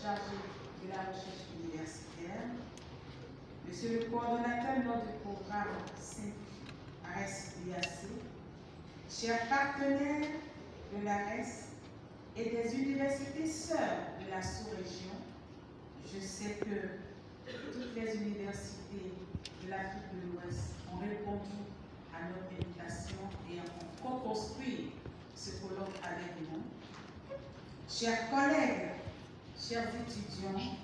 chargé de la recherche universitaire, Monsieur le coordonnateur lors du programme 5 ARES-UAC, chers partenaires de l'ARES et des universités sœurs de la sous-région, je sais que toutes les universités de l'Afrique de l'Ouest ont répondu à notre invitation et ont co-construit ce colloque avec nous. Chers collègues, chers étudiants,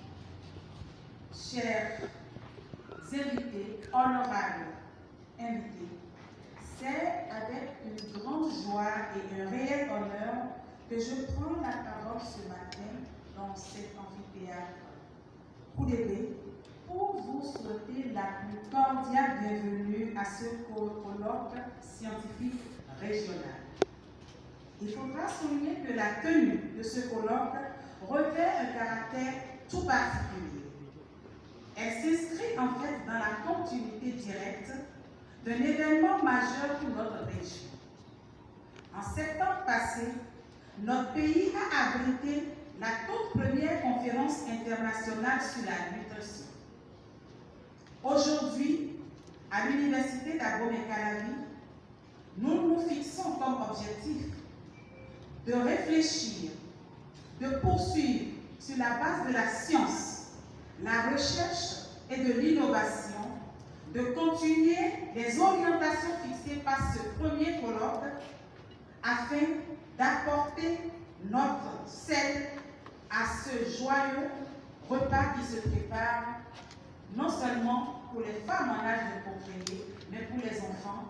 chers invités, honorables invités, c'est avec une grande joie et un réel honneur que je prends la parole ce matin dans cet amphithéâtre Koudébé pour vous souhaiter la plus cordiale bienvenue à ce colloque scientifique régional. Il faudra souligner que la tenue de ce colloque revêt un caractère tout particulier. Elle s'inscrit en fait dans la continuité directe d'un événement majeur pour notre région. En septembre passé, notre pays a abrité la toute première conférence internationale sur la nutrition. Aujourd'hui, à l'Université d'Abomey-Calavi, nous nous fixons comme objectif de réfléchir, de poursuivre sur la base de la science, la recherche et de l'innovation, de continuer les orientations fixées par ce premier colloque afin d'apporter notre sel à ce joyeux repas qui se prépare non seulement pour les femmes en âge de procréer, mais pour les enfants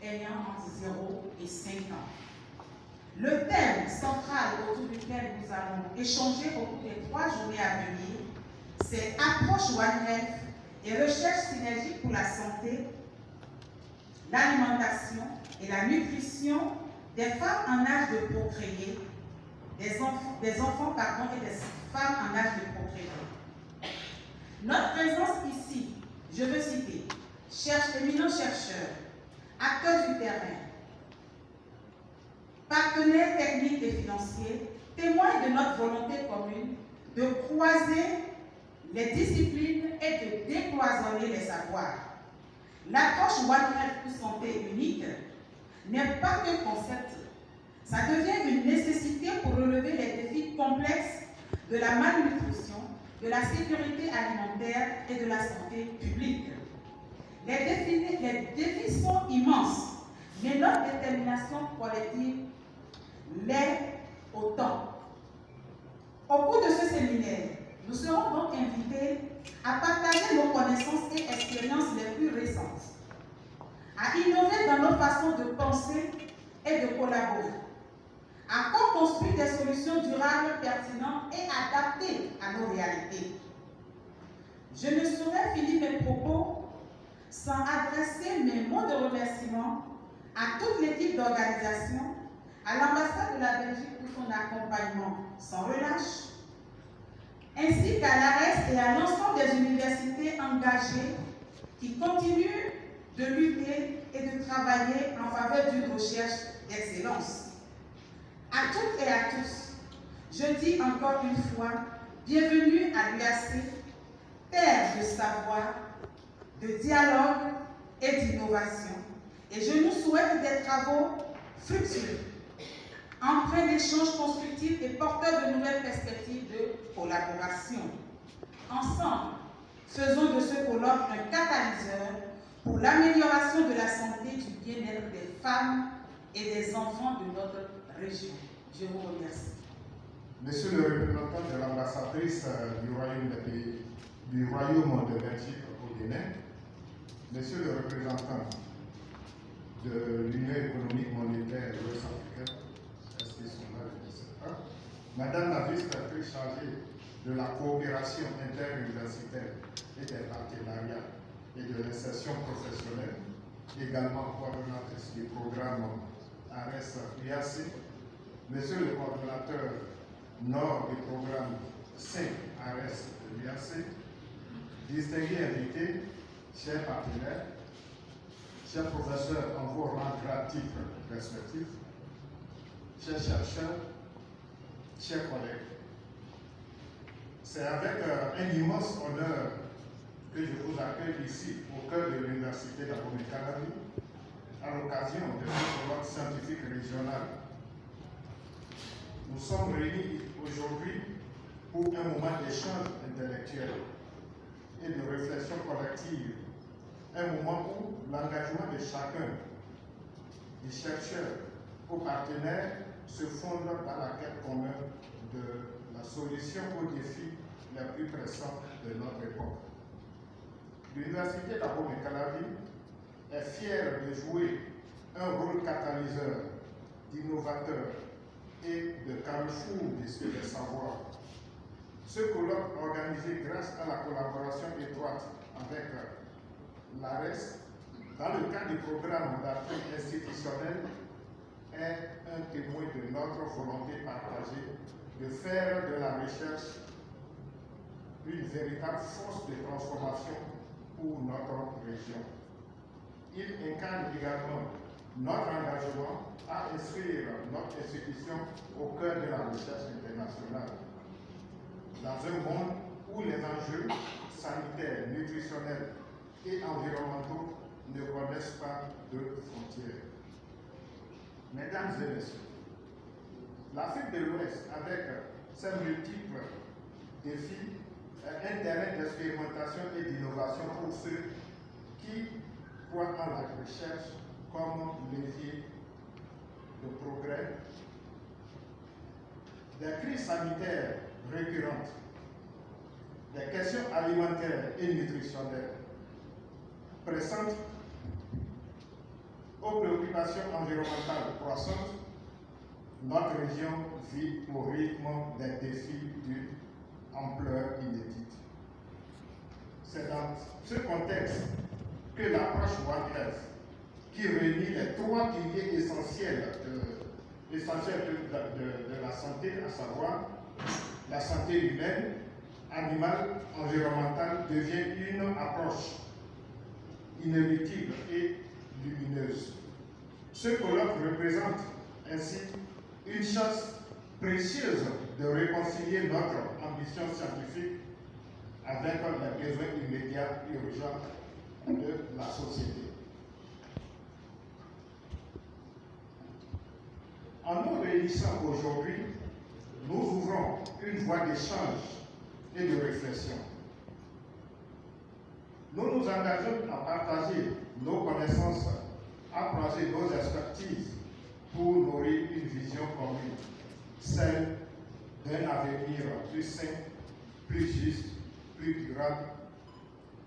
ayant entre 0 et 5 ans. Le thème central autour duquel nous allons échanger au cours des 3 journées à venir, c'est approche One Health et recherche synergique pour la santé, l'alimentation et la nutrition des femmes en âge de procréer, des enfants et des femmes en âge de procréer. Notre présence ici, je veux citer, éminents chercheurs, acteurs du terrain, partenaires techniques et financiers, témoignent de notre volonté commune de croiser les disciplines et de décloisonner les savoirs. L'approche One Health pour santé unique n'est pas que concept, ça devient une nécessité pour relever les défis complexes de la malnutrition, de la sécurité alimentaire et de la santé publique. Les défis sont immenses, mais notre détermination collective l'est autant. Au cours de ce séminaire, nous serons donc invités à partager nos connaissances et expériences les plus récentes, à innover dans nos façons de penser et de collaborer, à co-construire des solutions durables, pertinentes et adaptées à nos réalités. Je ne saurais finir mes propos sans adresser mes mots de remerciement à toute l'équipe d'organisation, à l'ambassade de la Belgique pour son accompagnement sans relâche, ainsi qu'à l'ARES et à l'ensemble des universités engagées qui continuent de lutter et de travailler en faveur d'une recherche d'excellence. À toutes et à tous, je dis encore une fois, bienvenue à l'UAC, terre de savoir, de dialogue et d'innovation. Et je nous souhaite des travaux fructueux, empreints d'échanges constructifs et porteurs de nouvelles perspectives de collaboration. Ensemble, faisons de ce colloque un catalyseur pour l'amélioration de la santé et du bien-être des femmes et des enfants de notre région. Je vous remercie. Monsieur le représentant de l'ambassadrice du Royaume de Belgique au Bénin, Monsieur le représentant de l'Union économique monétaire et ouest-africaine, est-ce qu'ils sont là, je ne sais pas, Madame la vice-présidente chargée de la coopération interuniversitaire et des partenariats et de l'insertion professionnelle, également coordonnatrice du programme ARES-UAC, Monsieur le coordonnateur nord du programme 5 ARES-UAC, distingués invités, chers partenaires, chers professeurs en vos rangs gradatifs respectifs, chers chercheurs, chers collègues, C'est avec un immense honneur que je vous accueille ici, au cœur de l'Université d'Abomey-Calavi, à l'occasion de ce colloque scientifique régional. Nous sommes réunis aujourd'hui pour un moment d'échange intellectuel et de réflexion collective, un moment où l'engagement de chacun, du chercheur aux partenaires, se fonde dans la quête commune de la solution aux défis les plus pressants de notre époque. L'Université d'Abomey-Calavi est fière de jouer un rôle catalyseur, d'innovateur et de carrefour des savoirs. Ce colloque organisé grâce à la collaboration étroite avec l'ARES dans le cadre du programme d'appui institutionnel est un témoin de notre volonté partagée de faire de la recherche une véritable force de transformation pour notre région. Il incarne également notre engagement à inscrire notre institution au cœur de la recherche internationale. Dans un monde où les enjeux sanitaires, nutritionnels et environnementaux ne connaissent pas de frontières. Mesdames et messieurs, l'Afrique de l'Ouest, avec ses multiples défis, est un terrain d'expérimentation et d'innovation pour ceux qui croient en la recherche comme levier de progrès. Des crises sanitaires récurrentes, des questions alimentaires et nutritionnelles pressantes, aux préoccupations environnementales croissantes, notre région vit au rythme des défis d'une ampleur inédite. C'est dans ce contexte que l'approche One Health, qui réunit les trois piliers essentiels de la santé, à savoir la santé humaine, animale, environnementale, devient une approche inéluctable et lumineuse. Ce colloque représente ainsi une chance précieuse de réconcilier notre ambition scientifique avec les besoins immédiats et urgents de la société. En nous réunissant aujourd'hui, nous ouvrons une voie d'échange et de réflexion. Nous nous engageons à partager nos connaissances, à croiser nos expertises pour nourrir une vision commune, celle d'un avenir plus sain, plus juste, plus durable.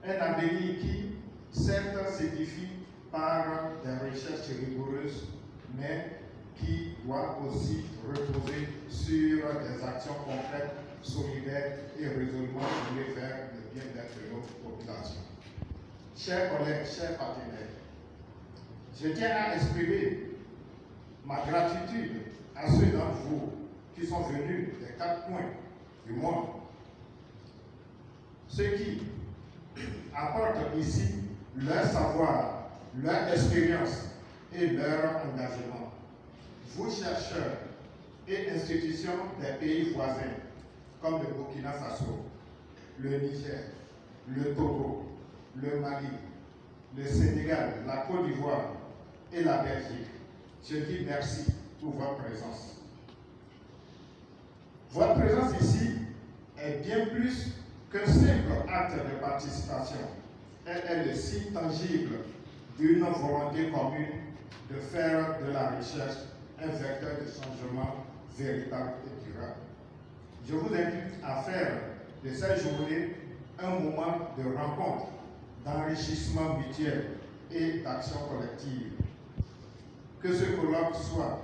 Un avenir qui, certes, s'édifie par des recherches rigoureuses, mais qui doit aussi reposer sur des actions concrètes, solidaires et résolument tournées vers le bien-être de nos populations. Chers collègues, chers partenaires, je tiens à exprimer ma gratitude à ceux d'entre vous qui sont venus des 4 coins du monde, ceux qui apportent ici leur savoir, leur expérience et leur engagement. Vous, chercheurs et institutions des pays voisins, comme le Burkina Faso, le Niger, le Togo, le Mali, le Sénégal, la Côte d'Ivoire et la Belgique, je dis merci pour votre présence. Votre présence ici est bien plus qu'un simple acte de participation. Elle est le signe tangible d'une volonté commune de faire de la recherche un vecteur de changement véritable et durable. Je vous invite à faire de cette journée un moment de rencontre, d'enrichissement mutuel et d'action collective. Que ce colloque soit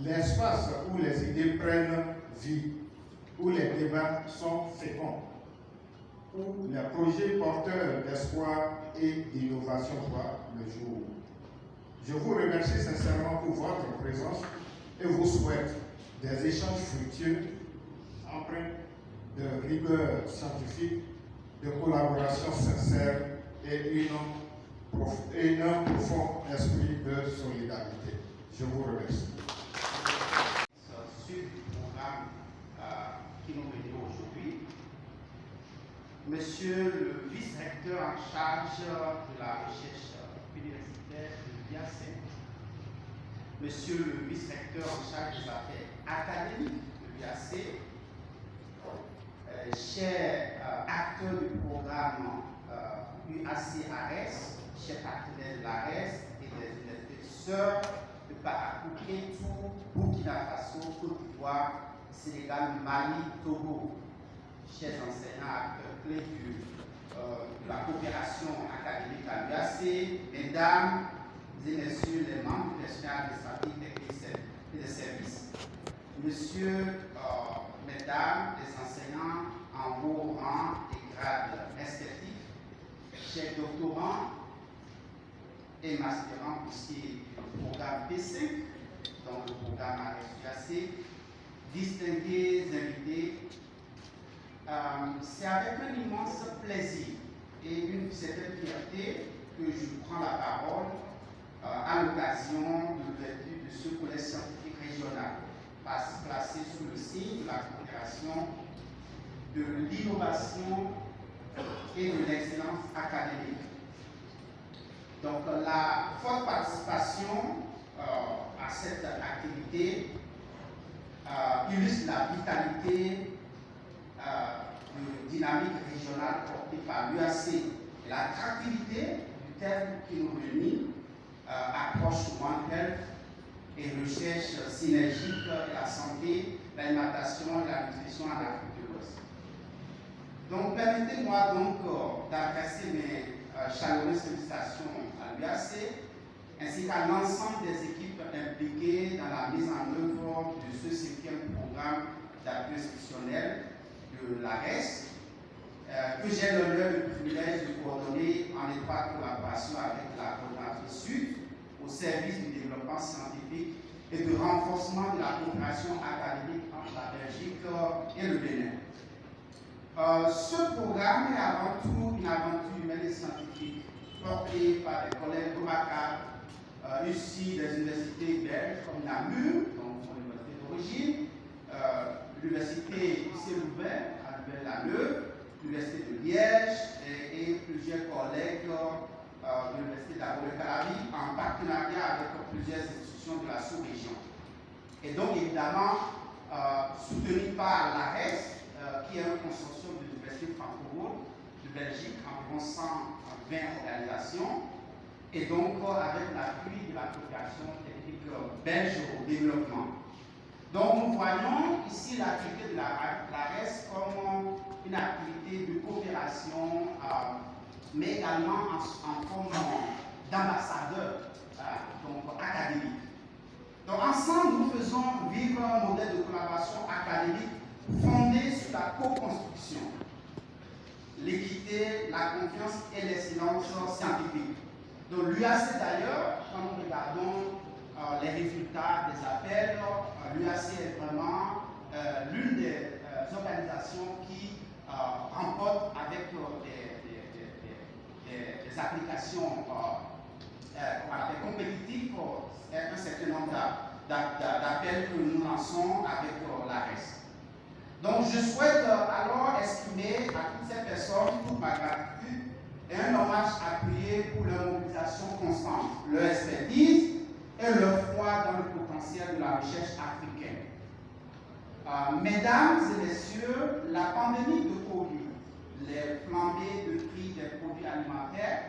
l'espace où les idées prennent vie, où les débats sont féconds, où les projets porteurs d'espoir et d'innovation voient le jour. Je vous remercie sincèrement pour votre présence et vous souhaite des échanges fructueux, empreints de rigueur scientifique, de collaboration sincère et un profond esprit de solidarité. Je vous remercie. Sur le programme qui nous réunit aujourd'hui, Monsieur le vice-recteur en charge de la recherche universitaire de l'UAC, Monsieur le vice-recteur en charge des affaires académiques de l'UAC, chers acteurs du programme UAC-ARES, chers partenaires de l'ARES et des universités sœurs de Paracoupé, tout Burkina Faso, Côte d'Ivoire, Sénégal, Mali, Togo, chers enseignants, acteurs clés de la coopération académique à l'UAC, mesdames et messieurs les membres du personnel administratif et des services, messieurs, mesdames, les enseignants en haut rang et grades respectifs, chers doctorants et mastérants pour ce qui est du programme P5, donc le programme ARES-UAC, distingués invités, c'est avec un immense plaisir et une certaine fierté que je prends la parole à l'occasion de l'ouverture de ce collège scientifique régional, placé sous le signe de la coopération, de l'innovation et de l'excellence académique. Donc la forte participation à cette activité illustre la vitalité dynamique régionale portée par l'UAC et l'attractivité du thème qui nous réunit, approche One Health et recherche synergique de la santé, l'alimentation et la nutrition en Afrique de l'Ouest. Donc permettez-moi donc d'adresser mes chaleureuses félicitations à l'UAC ainsi qu'à l'ensemble des équipes impliquées dans la mise en œuvre de ce 5e programme d'appui institutionnel de l'ARES, que j'ai l'honneur et le privilège de coordonner en étroite collaboration avec la coordonnatrice Sud au service du développement scientifique et de renforcement de la coopération académique entre la Belgique et le Bénin. Ce programme est avant tout une aventure humaine et scientifique portée par des collègues remarquables issus des universités belges comme Namur, donc mon université d'origine, l'université Louvain à Louvain-la-Neuve, l'université de Liège et plusieurs collègues de l'université d'Abomey-Calavi en partenariat avec plusieurs institutions de la sous-région. Et donc évidemment soutenu par l'ARES, qui est un consortium de l'université franco-rhône de Belgique, environ 120 organisations, et donc avec l'appui de la coopération technique belge au développement. Donc nous voyons ici l'activité de l'ARES comme une activité de coopération, mais également en forme d'ambassadeur académique. Donc ensemble, nous faisons vivre un modèle de collaboration académique fondé sur la co-construction, l'équité, la confiance et l'excellence scientifique. Donc l'UAC d'ailleurs, quand nous regardons les résultats des appels, l'UAC est vraiment l'une des organisations qui remporte avec des applications compétitives un certain nombre d'appels que nous lançons avec l'ARES. Donc je souhaite alors exprimer à toutes ces personnes toute ma gratitude et un hommage appuyé pour leur mobilisation constante, leur expertise et leur foi dans le potentiel de la recherche africaine. Mesdames et messieurs, la pandémie de Covid, les flambées de prix des produits alimentaires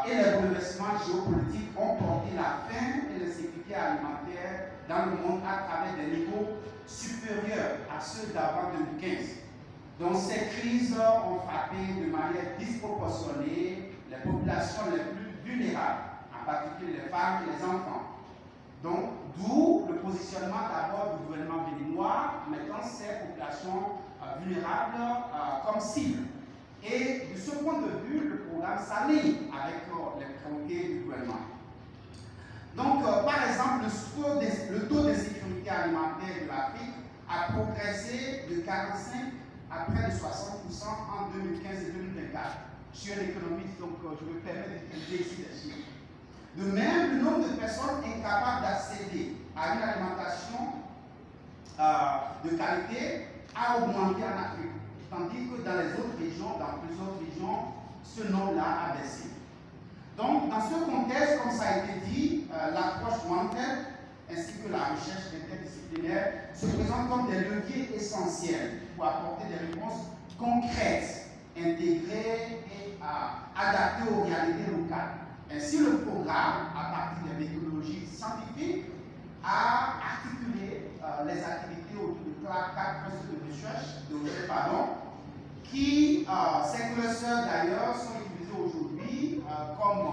et les bouleversements géopolitiques ont porté la faim et l'insécurité alimentaire dans le monde à travers des niveaux supérieurs à ceux d'avant 2015. Donc ces crises ont frappé de manière disproportionnée les populations les plus vulnérables, en particulier les femmes et les enfants. Donc, d'où le positionnement d'abord du gouvernement béninois, mettant ces populations vulnérables comme cible. Et de ce point de vue, le programme s'aligne avec les priorités du gouvernement. Donc, par exemple, le taux d'insécurité alimentaire de l'Afrique a progressé de 45 à près de 60% en 2015 et 2024. Je suis un économiste, donc je me permets d'utiliser ici des chiffres. De même, le nombre de personnes incapables d'accéder à une alimentation de qualité a augmenté en Afrique. tandis que dans les autres régions, dans plusieurs régions, ce nombre-là a baissé. Donc, dans ce contexte, comme ça a été dit, l'approche One-Tech ainsi que la recherche interdisciplinaire se présentent comme des leviers essentiels pour apporter des réponses concrètes, intégrées et adaptées aux réalités locales. Ainsi, le programme, à partir des méthodologies scientifiques, a articulé les activités autour de quatre clusters de recherche, qui, ces clusters d'ailleurs, sont utilisés aujourd'hui comme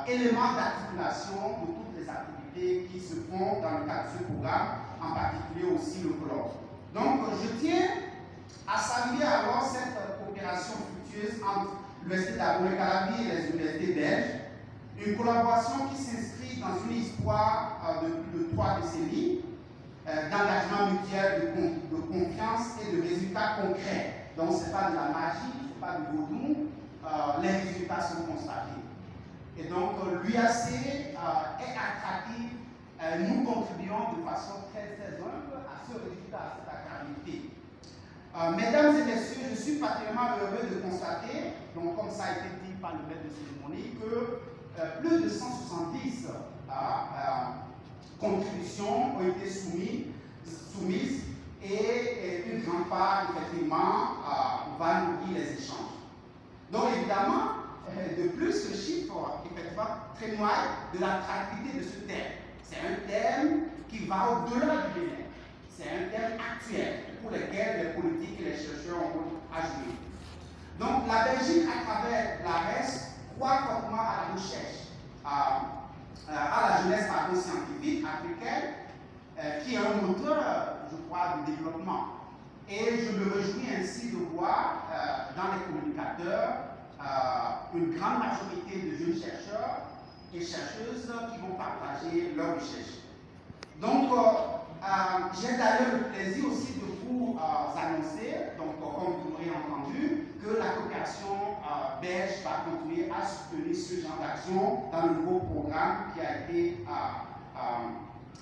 éléments d'articulation de toutes les activités qui se font dans le cadre de ce programme, en particulier aussi le colloque. Donc, je tiens à saluer alors cette coopération fructueuse entre l'Université d'Abomey-Calavi et les universités belges, une collaboration qui s'inscrit dans une histoire de plus de 3 décennies d'engagement mutuel, de confiance et de résultats concrets. Donc, ce n'est pas de la magie, ce n'est pas du vaudou, les résultats sont constatés. Et donc, l'UAC est attractif, nous contribuons de façon très humble à ce résultat, à cette attractivité. Mesdames et messieurs, je suis particulièrement heureux de constater, donc comme ça a été dit par le maître de cérémonie, que plus de 170 contributions ont été soumises et une grande part, effectivement, va nourrir les échanges. Donc, évidemment, de plus, ce chiffre, effectivement, témoigne de l'attractivité de ce thème. C'est un thème qui va au-delà du Bénin. C'est un thème actuel pour lequel les politiques et les chercheurs ont à jouer. Donc, la Belgique, à travers l'ARES, croit fortement à la recherche, à la jeunesse scientifique africaine, qui est un moteur, je crois, du développement. Et je me réjouis ainsi de voir dans les communicateurs une grande majorité de jeunes chercheurs et chercheuses qui vont partager leurs recherches. Donc, j'ai d'ailleurs le plaisir aussi de vous annoncer, donc comme vous l'aurez entendu, que la coopération belge va continuer à soutenir ce genre d'action dans le nouveau programme qui a été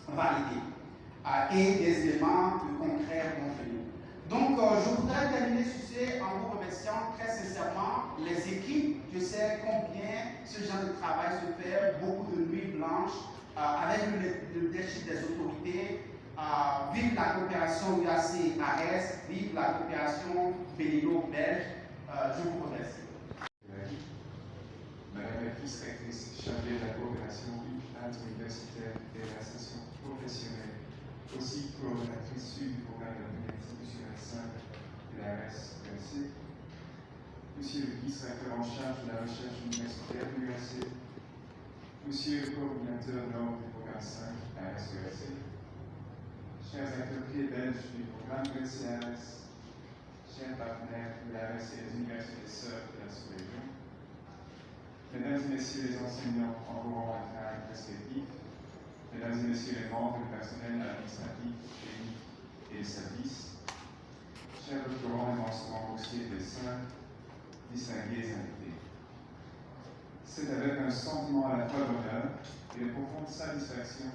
validé et des éléments concrets vont venir. Donc, je voudrais terminer sur ce en vous remerciant très sincèrement les équipes. Je sais combien ce genre de travail se fait, beaucoup de nuits blanches, avec le leadership des autorités. Vive la coopération UAC-ARES, vive la coopération bénino-belge. Je vous remercie. Madame la vice-rectrice chargée de la coopération interuniversitaire et de l'insertion professionnelle, aussi coordonnatrice du programme institutionnel 5 de la RSEC, Monsieur le vice-recteur en charge de la recherche universitaire de l'UAC, Monsieur le coordinateur nord du programme 5 de la RSEC, chers acteurs clés belges du programme UAC-ARES, chers partenaires de la RSE et des universités sœurs de la sous-région, Mesdames et Messieurs les enseignants en vos rangs respectifs, Mesdames et Messieurs les membres du personnel administratif, technique et de service, chers doctorants et enseignants boursiers des saints, distingués invités. C'est avec un sentiment à la fois d'honneur et de profonde satisfaction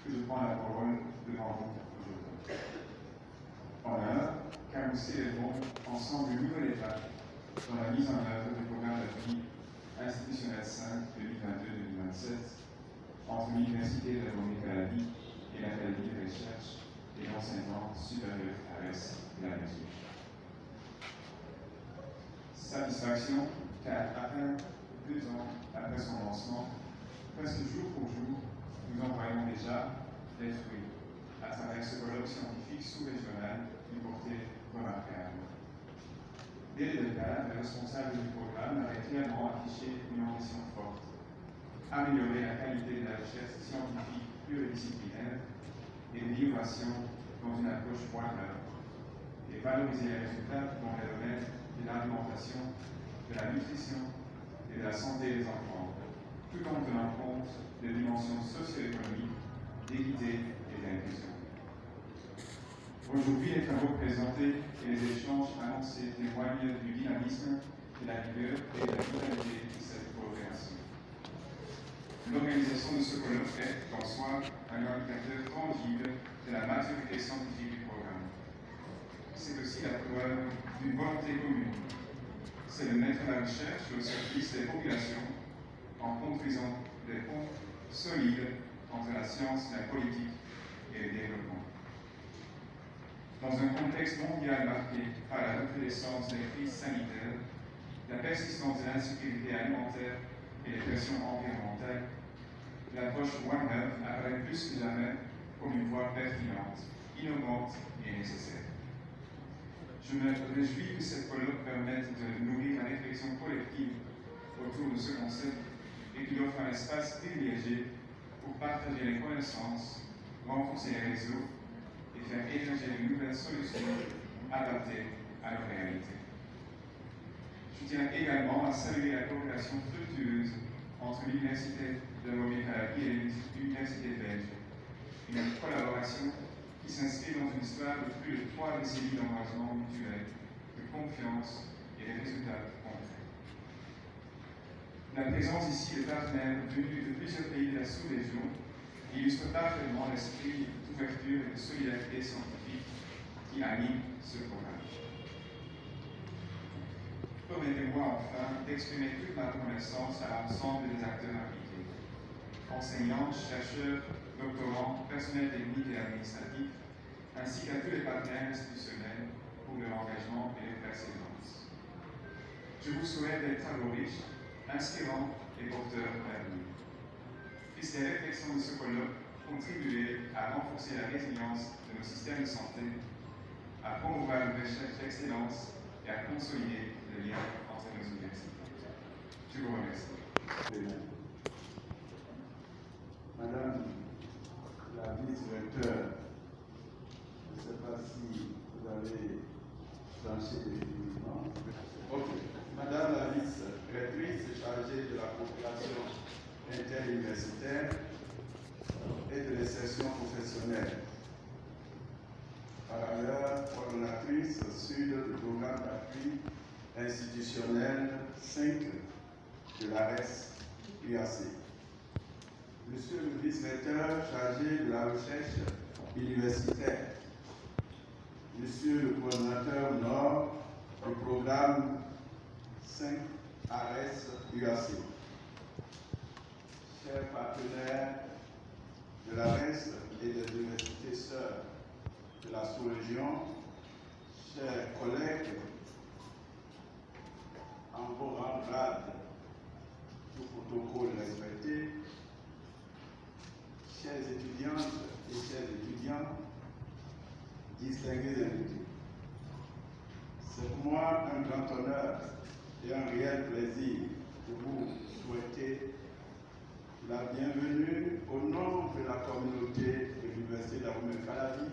que je prends la parole devant vous aujourd'hui. Honneur, car nous célébrons ensemble une nouvelle étape dans la mise en œuvre du programme d'appui institutionnel 5 2022-2027 entre l'Université de l'Abomey-Calavi et l'Académie de recherche et d'enseignement supérieur ARES de la Belgique. Satisfaction, car à peine 2 ans après son lancement, presque jour pour jour, nous en voyons déjà les fruits à travers ce colloque scientifique sous-régional d'une portée remarquable. Dès le départ, le responsable du programme avait clairement affiché une ambition forte: améliorer la qualité de la recherche scientifique pluridisciplinaire et de l'innovation dans une approche pointeur, et valoriser les résultats dans les domaines de l'alimentation, de la nutrition et de la santé des enfants, tout en tenant compte des dimensions socio-économiques, d'équité et d'inclusion. Aujourd'hui, les travaux présentés et les échanges annoncés témoignent du dynamisme, de la rigueur et de la vitalité de cette coopération. L'organisation de ce colloque est, en soi, un indicateur tangible de la maturité scientifique du programme. C'est aussi la preuve d'une volonté commune. C'est de mettre la recherche au service des populations en construisant des ponts solides entre la science, la politique et le développement. Dans un contexte mondial marqué par la recrudescence des crises sanitaires, la persistance de l'insécurité alimentaire et les pressions environnementales, l'approche One Health apparaît plus que jamais comme une voie pertinente, innovante et nécessaire. Je me réjouis que cette colloque permette de nourrir la réflexion collective autour de ce concept et qu'il offre un espace privilégié pour partager les connaissances, renforcer les réseaux et faire émerger de nouvelles solutions adaptées à nos réalités. Je tiens également à saluer la coopération fructueuse entre l'Université de Lomé-Calabi et l'Université belge, une collaboration qui s'inscrit dans une histoire de plus de 3 décennies d'engagement mutuel, de confiance et de résultats concrets. La présence ici de partenaires venus de plusieurs pays de la sous-région illustre parfaitement l'esprit d'ouverture et de solidarité scientifique qui anime ce programme. Permettez-moi enfin d'exprimer toute ma reconnaissance à l'ensemble des acteurs impliqués, enseignants, chercheurs, doctorants, personnel technique et administratif, ainsi qu'à tous les partenaires institutionnels pour leur engagement et leur persévérance. Je vous souhaite des travaux riches, inspirants et porteurs d'avenir. Puissent les réflexions de ce colloque contribuer à renforcer la résilience de nos systèmes de santé, à promouvoir une recherche d'excellence et à consolider le lien entre nos universités. Je vous remercie. Madame la vice-recteure, je ne sais pas si vous avez tranché définitivement. Ok. Madame la vice-rectrice chargée de la coopération interuniversitaire et de l'insertion professionnelle. Par ailleurs, coordonnatrice sud du programme d'appui institutionnel 5 de l'ARES UAC. Monsieur le vice-recteur chargé de la recherche universitaire. Monsieur le coordonnateur nord du programme 5 ARES UAC. Chers partenaires de l'ARES et des universités sœurs de la sous-région, chers collègues, en vos rangs grades, tout protocole respecté, chères étudiantes et chers étudiants, distingués invités. C'est pour moi un grand honneur et un réel plaisir de vous souhaiter la bienvenue au nom de la communauté de l'Université d'Abomey-Calavi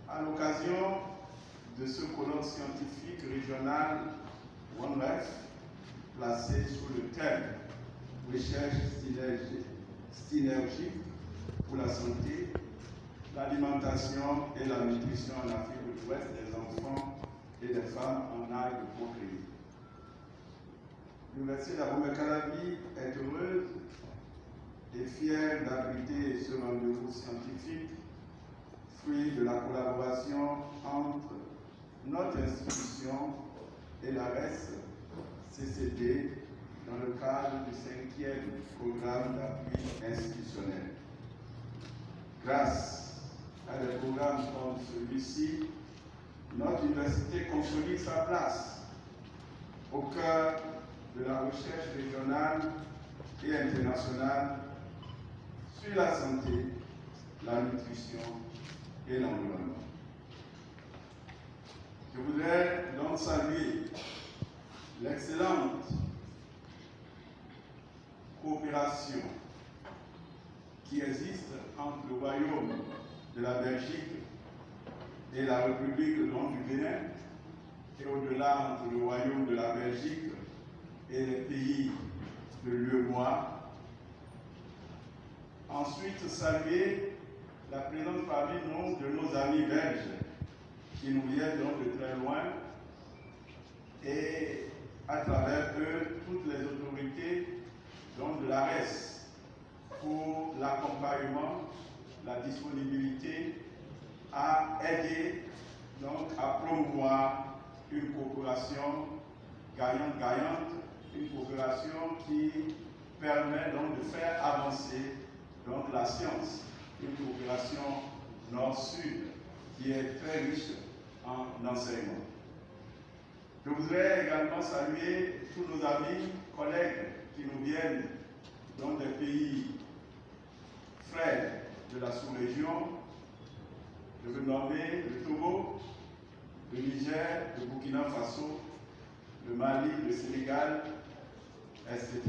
à l'occasion de ce colloque scientifique régional One Health placé sous le thème Recherche synergique pour la santé, l'alimentation et la nutrition en Afrique de l'Ouest des enfants et des femmes en âge de procréer. L'Université d'Abomey-Calavi est heureuse et fière d'abriter ce rendez-vous scientifique, fruit de la collaboration entre notre institution et l'ARES CCD dans le cadre du 5e programme d'appui institutionnel. Grâce à des programmes comme celui-ci, notre université consolide sa place au cœur de la recherche régionale et internationale sur la santé, la nutrition et l'environnement. Je voudrais donc saluer l'excellente coopération qui existe entre le Royaume de la Belgique et la République du Bénin, et au-delà entre le Royaume de la Belgique et les pays de l'UEMOA. Ensuite, saluer la présence parmi nous de nos amis belges qui nous viennent donc de très loin et à travers eux toutes les autorités donc de l'ARES pour l'accompagnement, la disponibilité à aider donc à promouvoir une coopération gagnante-gagnante, une coopération qui permet donc de faire avancer donc, la science, une coopération nord-sud qui est très riche en enseignement. Je voudrais également saluer tous nos amis, collègues qui nous viennent dans des pays frères de la sous-région. Je veux nommer le Togo, le Niger, le Burkina Faso, le Mali, le Sénégal, etc.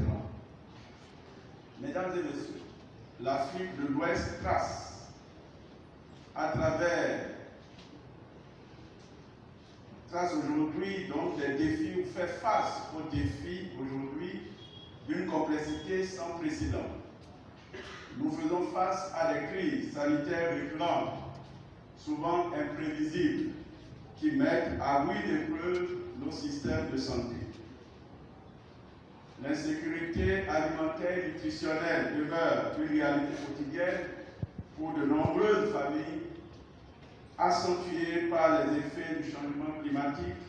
Mesdames et messieurs, l'Afrique de l'Ouest trace à travers aujourd'hui donc des défis ou fait face aux défis aujourd'hui d'une complexité sans précédent. Nous faisons face à des crises sanitaires récurrentes, souvent imprévisibles, qui mettent à rude épreuve nos systèmes de santé. L'insécurité alimentaire et nutritionnelle demeure une réalité quotidienne pour de nombreuses familles, accentuée par les effets du changement climatique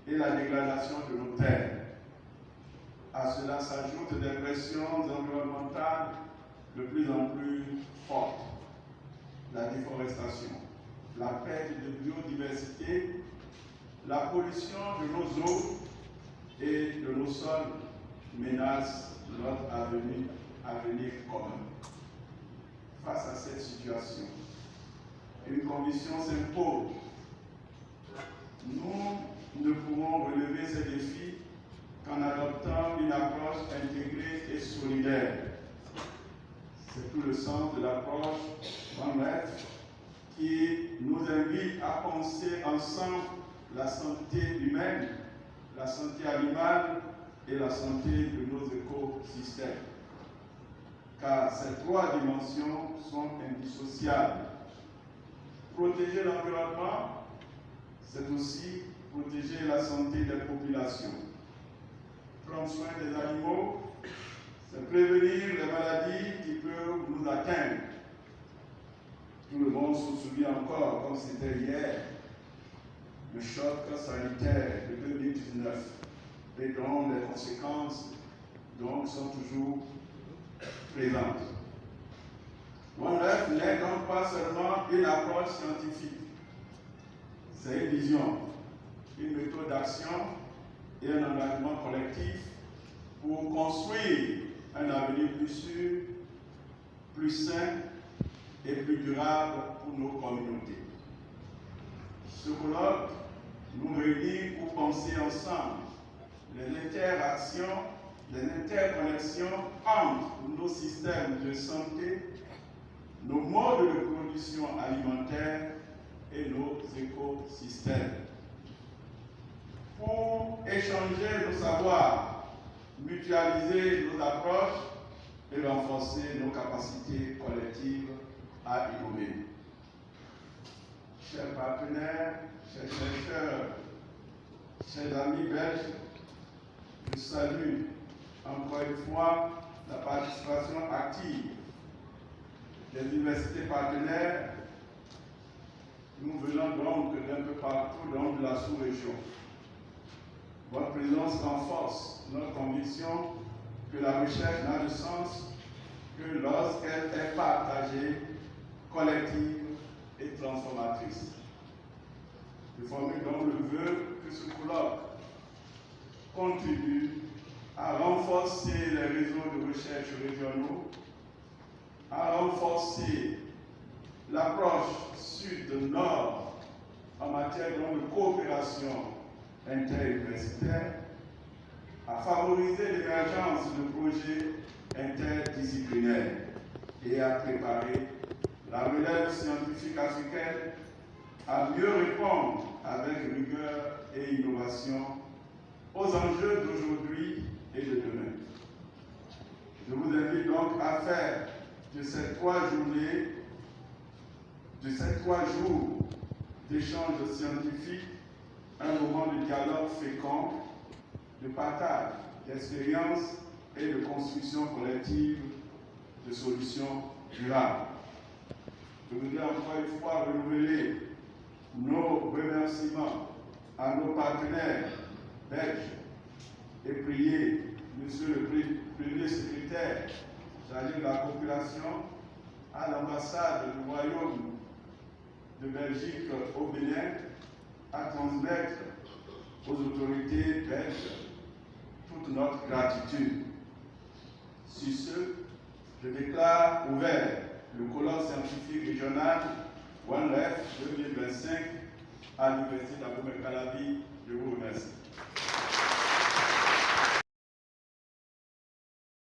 et la dégradation de nos terres. À cela s'ajoutent des pressions environnementales de plus en plus fortes. La déforestation, la perte de biodiversité, la pollution de nos eaux et de nos sols menacent notre avenir commun. Face à cette situation, une condition s'impose. Nous ne pourrons relever ces défis qu'en adoptant une approche intégrée et solidaire. C'est tout le sens de l'approche One Health qui nous invite à penser ensemble la santé humaine, la santé animale et la santé de nos écosystèmes. Car ces trois dimensions sont indissociables. Protéger l'environnement, c'est aussi protéger la santé des populations. Prendre soin des animaux, c'est prévenir les maladies qui peuvent nous atteindre. Tout le monde se souvient encore, comme c'était hier, le choc sanitaire de 2019 et dont les conséquences donc, sont toujours présentes. One Health n'est donc pas seulement une approche scientifique, c'est une vision, une méthode d'action et un engagement collectif pour construire un avenir plus sûr, plus sain et plus durable pour nos communautés. Ce colloque nous réunit pour penser ensemble les interactions, les interconnexions entre nos systèmes de santé, nos modes de production alimentaire et nos écosystèmes. Pour échanger nos savoirs, mutualiser nos approches et renforcer nos capacités collectives à innover. Chers partenaires, chers chercheurs, chers amis belges, je salue encore une fois la participation active des universités partenaires. Nous venons donc d'un peu partout de la sous-région. Votre présence renforce notre conviction que la recherche n'a de sens que lorsqu'elle est partagée, collective et transformatrice. Je formule donc le vœu que ce colloque contribue à renforcer les réseaux de recherche régionaux, à renforcer l'approche sud-nord en matière de coopération interuniversitaire, à favoriser l'émergence de projets interdisciplinaires et à préparer la relève scientifique africaine à mieux répondre avec rigueur et innovation aux enjeux d'aujourd'hui et de demain. Je vous invite donc à faire de ces 3 journées, de ces 3 jours d'échanges scientifiques, un moment de dialogue fécond, de partage d'expériences et de construction collective de solutions durables. Je voudrais encore une fois renouveler nos remerciements à nos partenaires partenaires belges et prier Monsieur le Premier secrétaire chargé de la population à l'ambassade du Royaume de Belgique au Bénin à transmettre aux autorités belges toute notre gratitude. Sur ce, je déclare ouvert le colloque scientifique régional OneRef 2025 à l'Université d'Abomey-Calavi. Je vous remercie.